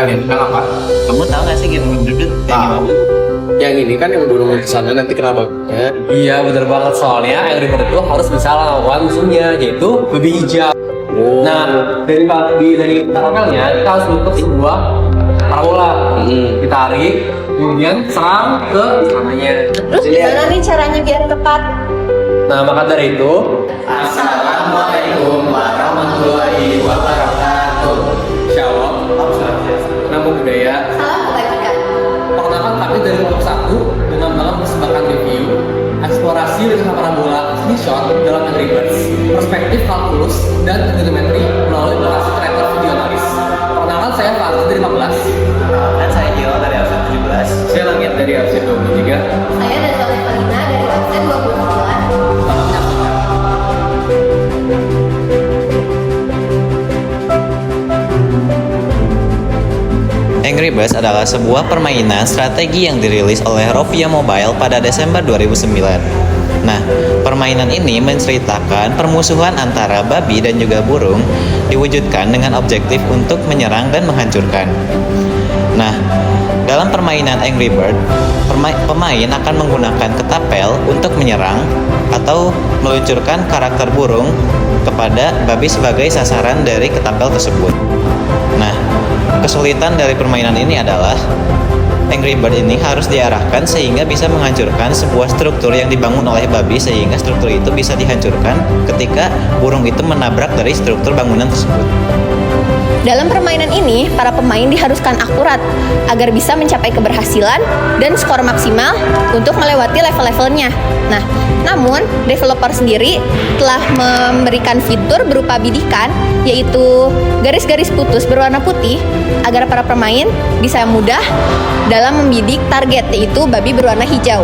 ini tentang apa? Kamu tahu nggak sih game dudut kayak gimana? Yang ini kan yang burung ke sana nanti kena bugnya. Iya bener banget, soalnya Angry Bird itu harus bisa lawan musuhnya, yaitu babi hijau. Nah, dari tutorialnya kita harus bentuk sebuah parabola. Ditarik, kemudian serang ke sananya. Terus gimana nih caranya biar tepat? Nah, maka dari itu Assalamualaikum warahmatullahi wabarakatuh. Shalom, nama budaya. Salam kebajikan. Perkenalkan kami dari kelompok 1 dengan mempersembahkan review eksplorasi dengan parabola screenshot dalam Angry Birds, perspektif kalkulus dan trigonometri melalui aplikasi tracker video analis. Perkenalkan, saya Faris dari 15. Dan saya Gio dari absen 17. Saya Langit dari absen 23. Saya dari Valina dari absen 29. Selamat menyaksikan. Angry Birds adalah sebuah permainan strategi yang dirilis oleh Rovia Mobile pada Desember 2009. Nah, permainan ini menceritakan permusuhan antara babi dan juga burung diwujudkan dengan objektif untuk menyerang dan menghancurkan. Nah, dalam permainan Angry Bird, pemain akan menggunakan ketapel untuk menyerang atau meluncurkan karakter burung kepada babi sebagai sasaran dari ketapel tersebut. Nah, kesulitan dari permainan ini adalah Angry Bird ini harus diarahkan sehingga bisa menghancurkan sebuah struktur yang dibangun oleh babi, sehingga struktur itu bisa dihancurkan ketika burung itu menabrak dari struktur bangunan tersebut. Dalam permainan ini, para pemain diharuskan akurat agar bisa mencapai keberhasilan dan skor maksimal untuk melewati level-levelnya. Nah, namun developer sendiri telah memberikan fitur berupa bidikan, yaitu garis-garis putus berwarna putih, agar para pemain bisa mudah dalam membidik target, yaitu babi berwarna hijau.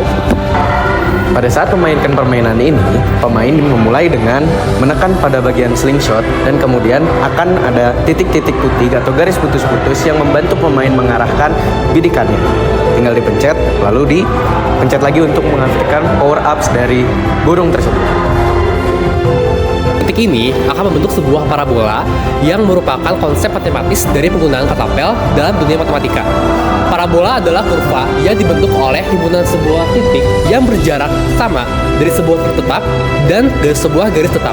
Pada saat memainkan permainan ini, pemain memulai dengan menekan pada bagian slingshot dan kemudian akan ada titik-titik putih atau garis putus-putus yang membantu pemain mengarahkan bidikannya. Tinggal dipencet, lalu dipencet lagi untuk mengaktifkan power-ups dari burung tersebut. Titik ini akan membentuk sebuah parabola yang merupakan konsep matematis dari penggunaan ketapel dalam dunia matematika. Parabola adalah kurva yang dibentuk oleh himpunan sebuah titik yang berjarak sama dari sebuah titik tetap dan dari sebuah garis tetap.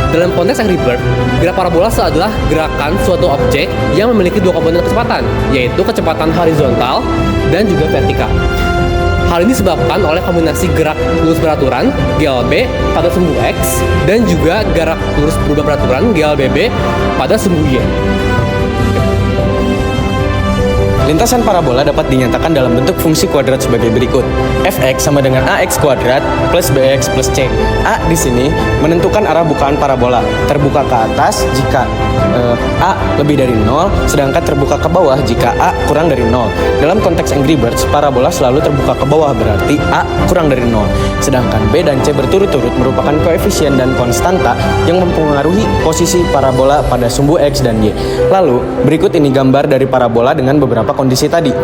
Dalam konteks Angry Bird, gerak parabola adalah gerakan suatu objek yang memiliki dua komponen kecepatan, yaitu kecepatan horizontal dan juga vertikal. Hal ini disebabkan oleh kombinasi gerak lurus beraturan GLB pada sumbu X dan juga gerak lurus berubah beraturan GLBB pada sumbu Y. Lintasan parabola dapat dinyatakan dalam bentuk fungsi kuadrat sebagai berikut. Fx sama dengan ax kuadrat plus bx plus c. A di sini menentukan arah bukaan parabola. Terbuka ke atas jika A lebih dari 0, sedangkan terbuka ke bawah jika A kurang dari 0. Dalam konteks Angry Birds, parabola selalu terbuka ke bawah, berarti A kurang dari 0. Sedangkan B dan C berturut-turut merupakan koefisien dan konstanta yang mempengaruhi posisi parabola pada sumbu X dan Y. Lalu, berikut ini gambar dari parabola dengan beberapa kondisi tadi.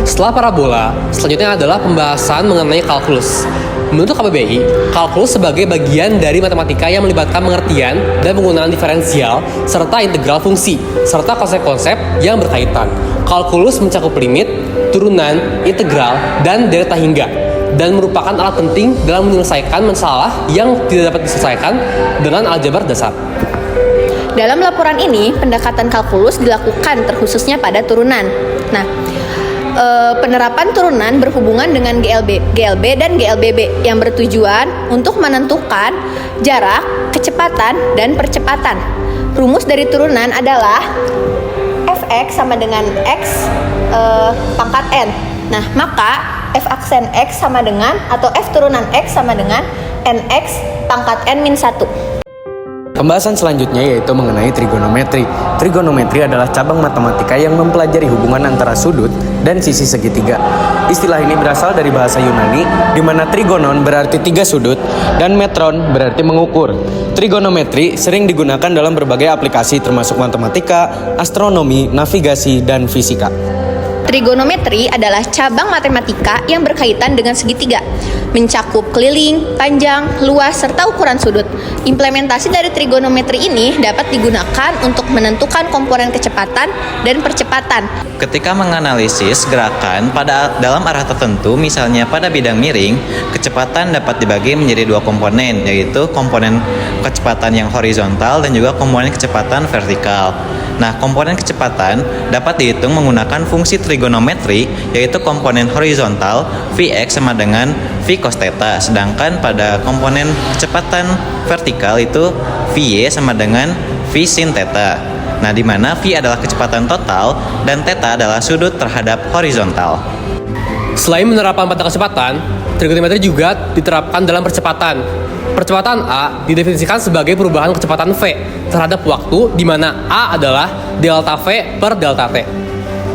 Setelah parabola, selanjutnya adalah pembahasan mengenai kalkulus. Menurut KBBI, kalkulus sebagai bagian dari matematika yang melibatkan pengertian dan penggunaan diferensial serta integral fungsi, serta konsep-konsep yang berkaitan. Kalkulus mencakup limit, turunan, integral, dan delta hingga, dan merupakan alat penting dalam menyelesaikan masalah yang tidak dapat diselesaikan dengan aljabar dasar. Dalam laporan ini, pendekatan kalkulus dilakukan terkhususnya pada turunan. Nah, penerapan turunan berhubungan dengan GLB dan GLBB yang bertujuan untuk menentukan jarak, kecepatan, dan percepatan. Rumus dari turunan adalah Fx sama dengan X pangkat N. Nah, maka F aksen X sama dengan, atau F turunan X sama dengan NX pangkat N-1. Pembahasan selanjutnya yaitu mengenai trigonometri. Trigonometri adalah cabang matematika yang mempelajari hubungan antara sudut dan sisi segitiga. Istilah ini berasal dari bahasa Yunani, di mana trigonon berarti tiga sudut dan metron berarti mengukur. Trigonometri sering digunakan dalam berbagai aplikasi termasuk matematika, astronomi, navigasi, dan fisika. Trigonometri adalah cabang matematika yang berkaitan dengan segitiga, mencakup keliling, panjang, luas, serta ukuran sudut. Implementasi dari trigonometri ini dapat digunakan untuk menentukan komponen kecepatan dan percepatan. Ketika menganalisis gerakan dalam arah tertentu, misalnya pada bidang miring, kecepatan dapat dibagi menjadi dua komponen, yaitu komponen kecepatan yang horizontal dan juga komponen kecepatan vertikal. Nah, komponen kecepatan dapat dihitung menggunakan fungsi trigonometri, yaitu komponen horizontal Vx sama dengan V cos theta, sedangkan pada komponen kecepatan vertikal itu Vy sama dengan V sin theta. Nah, di mana V adalah kecepatan total dan theta adalah sudut terhadap horizontal. Selain menerapkan pada kecepatan, trigonometri juga diterapkan dalam percepatan. Percepatan A didefinisikan sebagai perubahan kecepatan V terhadap waktu, di mana A adalah delta V per delta T.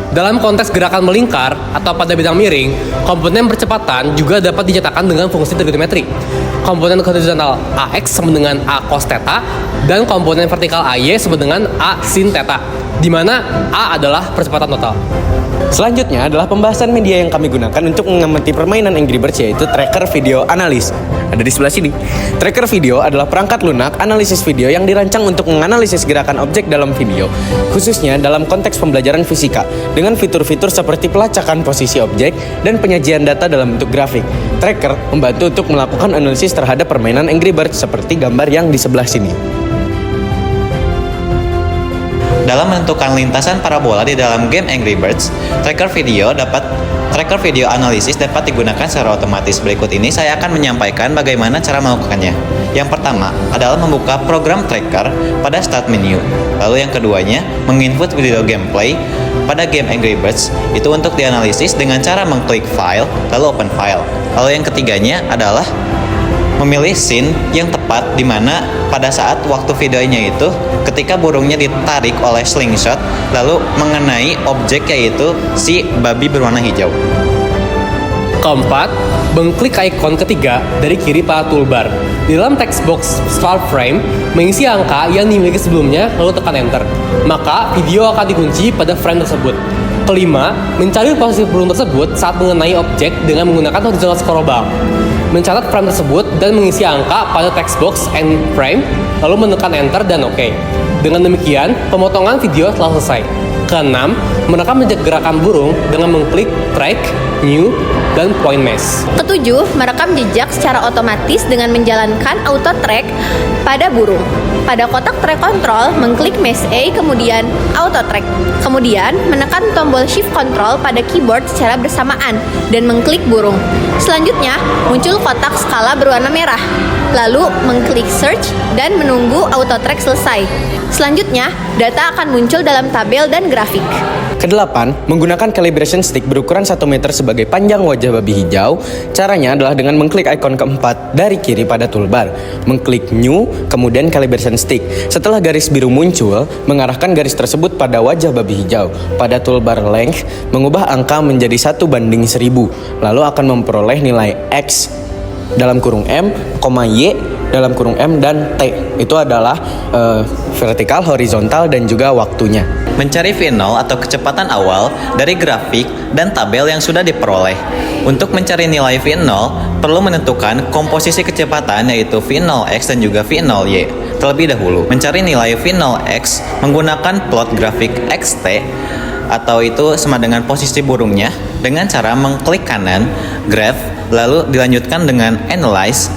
Dalam konteks gerakan melingkar atau pada bidang miring, komponen percepatan juga dapat dinyatakan dengan fungsi trigonometri. Komponen horizontal AX sama dengan A cos theta dan komponen vertikal AY sama dengan A sin theta, di mana A adalah percepatan total. Selanjutnya adalah pembahasan media yang kami gunakan untuk mengamati permainan Angry Birds, yaitu tracker video analis. Ada di sebelah sini. Tracker video adalah perangkat lunak analisis video yang dirancang untuk menganalisis gerakan objek dalam video, khususnya dalam konteks pembelajaran fisika, dengan fitur-fitur seperti pelacakan posisi objek dan penyajian data dalam bentuk grafik. Tracker membantu untuk melakukan analisis terhadap permainan Angry Birds seperti gambar yang di sebelah sini. Dalam menentukan lintasan parabola di dalam game Angry Birds, tracker video analisis dapat digunakan secara otomatis. Berikut ini saya akan menyampaikan bagaimana cara melakukannya. Yang pertama adalah membuka program tracker pada start menu. Lalu yang keduanya, menginput video gameplay pada game Angry Birds itu untuk dianalisis dengan cara mengklik file lalu open file. Lalu yang ketiganya adalah memilih scene yang tepat, di mana pada saat waktu videonya itu ketika burungnya ditarik oleh slingshot lalu mengenai objek, yaitu si babi berwarna hijau. Keempat, mengklik ikon ketiga dari kiri pada toolbar. Di dalam text box start frame, mengisi angka yang dimiliki sebelumnya lalu tekan enter. Maka video akan dikunci pada frame tersebut. Kelima, mencari posisi burung tersebut saat mengenai objek dengan menggunakan horizontal scroll bar. Mencatat frame tersebut dan mengisi angka pada text box end frame, lalu menekan enter dan OK. Dengan demikian, pemotongan video telah selesai. Keenam, merekam jejak gerakan burung dengan mengklik track, new, dan point mesh. Ketujuh, merekam jejak secara otomatis dengan menjalankan auto track pada burung. Pada kotak track control, mengklik mesh A kemudian auto track. Kemudian, menekan tombol shift control pada keyboard secara bersamaan dan mengklik burung. Selanjutnya, muncul kotak skala berwarna merah. Lalu, mengklik search dan menunggu auto track selesai. Selanjutnya, data akan muncul dalam tabel dan grafik. Kedelapan, menggunakan calibration stick berukuran 1 meter sebagai panjang wajah babi hijau. Caranya adalah dengan mengklik ikon keempat dari kiri pada toolbar, mengklik new, kemudian calibration stick. Setelah garis biru muncul, mengarahkan garis tersebut pada wajah babi hijau. Pada toolbar length, mengubah angka menjadi 1:1000, lalu akan memperoleh nilai X dalam kurung M, Y dalam kurung M dan T. Itu adalah vertikal, horizontal, dan juga waktunya. Mencari V0 atau kecepatan awal dari grafik dan tabel yang sudah diperoleh. Untuk mencari nilai V0, perlu menentukan komposisi kecepatan, yaitu V0x dan juga V0y. Terlebih dahulu, mencari nilai V0x menggunakan plot grafik XT atau itu sama dengan posisi burungnya dengan cara mengklik kanan, graph, lalu dilanjutkan dengan analyze,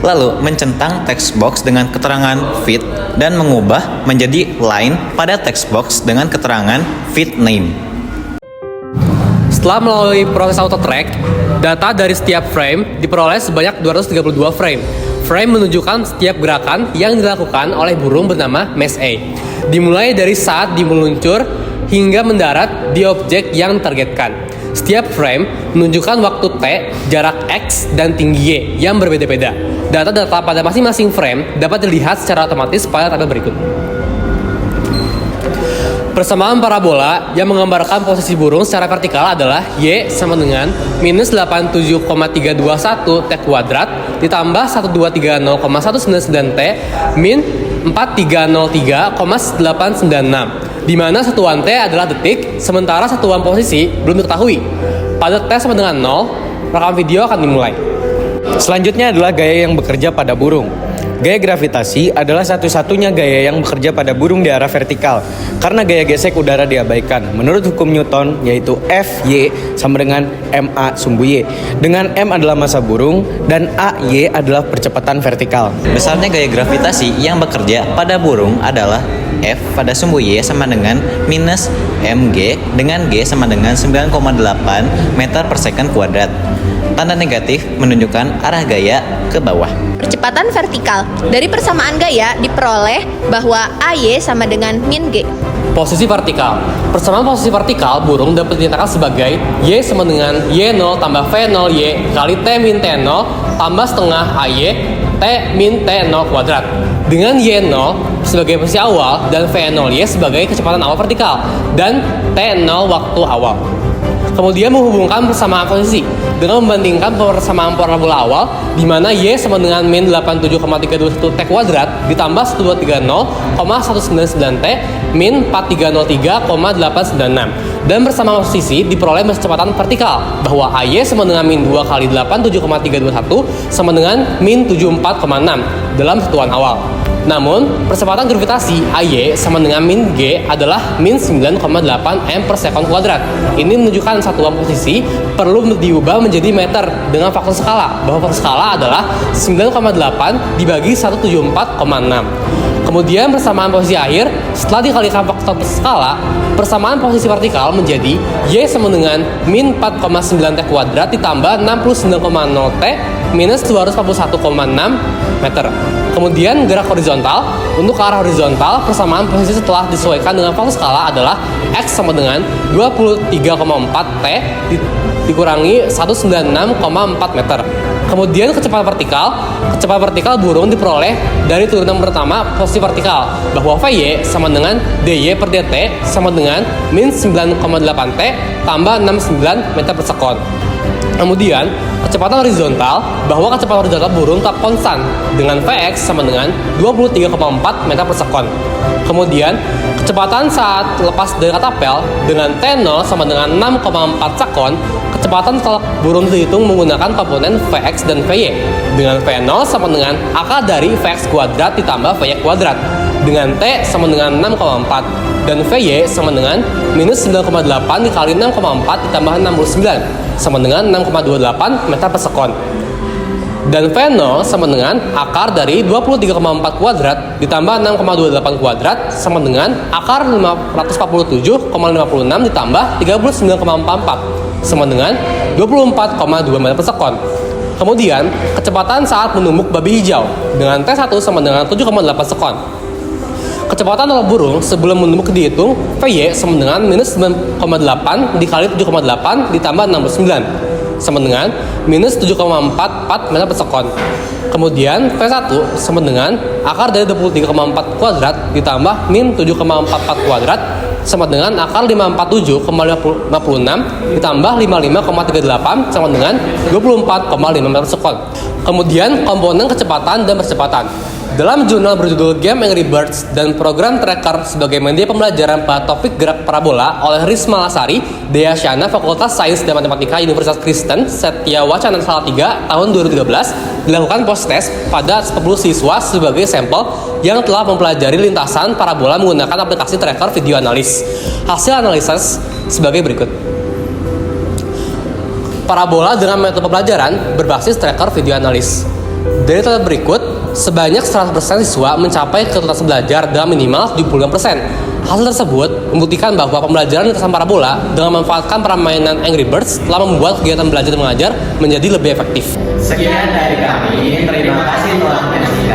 lalu mencentang text box dengan keterangan fit dan mengubah menjadi line pada text box dengan keterangan fit name. Setelah melalui proses auto track, data dari setiap frame diperoleh sebanyak 232 frame. Frame menunjukkan setiap gerakan yang dilakukan oleh burung bernama mesh A, dimulai dari saat meluncur hingga mendarat di objek yang ditargetkan. Setiap frame menunjukkan waktu T, jarak X, dan tinggi Y yang berbeda-beda. Data-data pada masing-masing frame dapat dilihat secara otomatis pada tabel berikut. Persamaan parabola yang menggambarkan posisi burung secara vertikal adalah Y sama dengan minus 87,321 T kuadrat ditambah 1230,199 T min 4303,896. di mana satuan T adalah detik, sementara satuan posisi belum diketahui. Pada T sama dengan 0, rekam video akan dimulai. Selanjutnya adalah gaya yang bekerja pada burung. Gaya gravitasi adalah satu-satunya gaya yang bekerja pada burung di arah vertikal karena gaya gesek udara diabaikan. Menurut hukum Newton, yaitu Fy sama dengan ma sumbu y, dengan m adalah massa burung dan ay adalah percepatan vertikal. Besarnya gaya gravitasi yang bekerja pada burung adalah F pada sumbu Y sama dengan minus mg dengan G sama dengan 9,8 meter per second kuadrat. Tanda negatif menunjukkan arah gaya ke bawah. Percepatan vertikal. Dari persamaan gaya diperoleh bahwa AY sama dengan min G. Posisi vertikal. Persamaan posisi vertikal burung dapat dinyatakan sebagai Y sama dengan Y0 tambah V0 Y kali T min T0 tambah setengah AY T min T0 kuadrat. Dengan Y0 sebagai posisi awal dan V0 Y sebagai kecepatan awal vertikal dan T0 waktu awal. Kemudian menghubungkan persamaan posisi dengan membandingkan persamaan parabola awal di mana Y sama dengan min 87,321 T kuadrat ditambah 1230,199 T min 4303,896 dan persamaan posisi diperoleh kecepatan vertikal bahwa AY sama dengan min 2 kali 87,321 sama dengan min 74,6 dalam satuan awal. Namun, percepatan gravitasi AY sama dengan min G adalah min 9,8 m per second kuadrat. Ini menunjukkan satuan posisi perlu diubah menjadi meter dengan faktor skala, bahwa faktor skala adalah 9,8 dibagi 174,6. Kemudian persamaan posisi akhir, setelah dikalikan faktor skala, persamaan posisi vertikal menjadi Y sama dengan min 4,9 T kuadrat ditambah 69,0 T minus 241,6 meter. Kemudian gerak horizontal, untuk ke arah horizontal, persamaan posisi setelah disesuaikan dengan faktor skala adalah X sama dengan 23,4 T dikurangi 196,4 meter. Kemudian kecepatan vertikal burung diperoleh dari turunan pertama posisi vertikal bahwa Vy sama dengan dy per dt sama dengan min 9,8 T tambah 69 meter per sekon. Kemudian kecepatan horizontal bahwa kecepatan horizontal burung tetap konstan dengan Vx sama dengan 23,4 meter per sekon. Kemudian kecepatan saat lepas dari katapel dengan T0 sama dengan 6,4 sekon. Kecepatan setelah burung dihitung menggunakan komponen Vx dan Vy dengan V0 sama dengan akar dari Vx kuadrat ditambah Vy kuadrat dengan T sama dengan 6,4 dan Vy sama dengan minus 9,8 dikali 6,4 ditambah 69 sama dengan 6,28 meter per sekon. Dan V0 sama dengan akar dari 23,4 kuadrat ditambah 6,28 kuadrat sama dengan akar 547,56 ditambah 39,44 sama dengan 24,2 meter per sekon. Kemudian, kecepatan saat menumbuk babi hijau dengan T1 sama dengan 7,8 sekon. Kecepatan dalam burung sebelum menumbuk dihitung Vy sama dengan minus 9,8 dikali 7,8 ditambah 69 sama dengan minus 7,44 meter per sekon. Kemudian V1 sama dengan akar dari 23,4 kuadrat ditambah min 7,44 kuadrat sama dengan akar 547,56 ditambah 55,38 sama dengan 24,5 meter per sekon. Kemudian komponen kecepatan dan percepatan. Dalam jurnal berjudul Game Angry Birds dan program tracker sebagai media pembelajaran pada topik gerak parabola oleh Risma Lasari, Dea Syana, Fakultas Sains dan Matematika Universitas Kristen, Setia Wacana Salatiga, tahun 2013, dilakukan post-test pada 10 siswa sebagai sampel yang telah mempelajari lintasan parabola menggunakan aplikasi tracker video analis. Hasil analisis sebagai berikut. Parabola dengan metode pembelajaran berbasis tracker video analis. Dari data berikut, sebanyak 100% siswa mencapai ketuntasan belajar dalam minimal 75%. Hasil tersebut membuktikan bahwa pembelajaran lintasan parabola dengan memanfaatkan permainan Angry Birds telah membuat kegiatan belajar dan mengajar menjadi lebih efektif. Sekian dari kami, terima kasih telah menonton.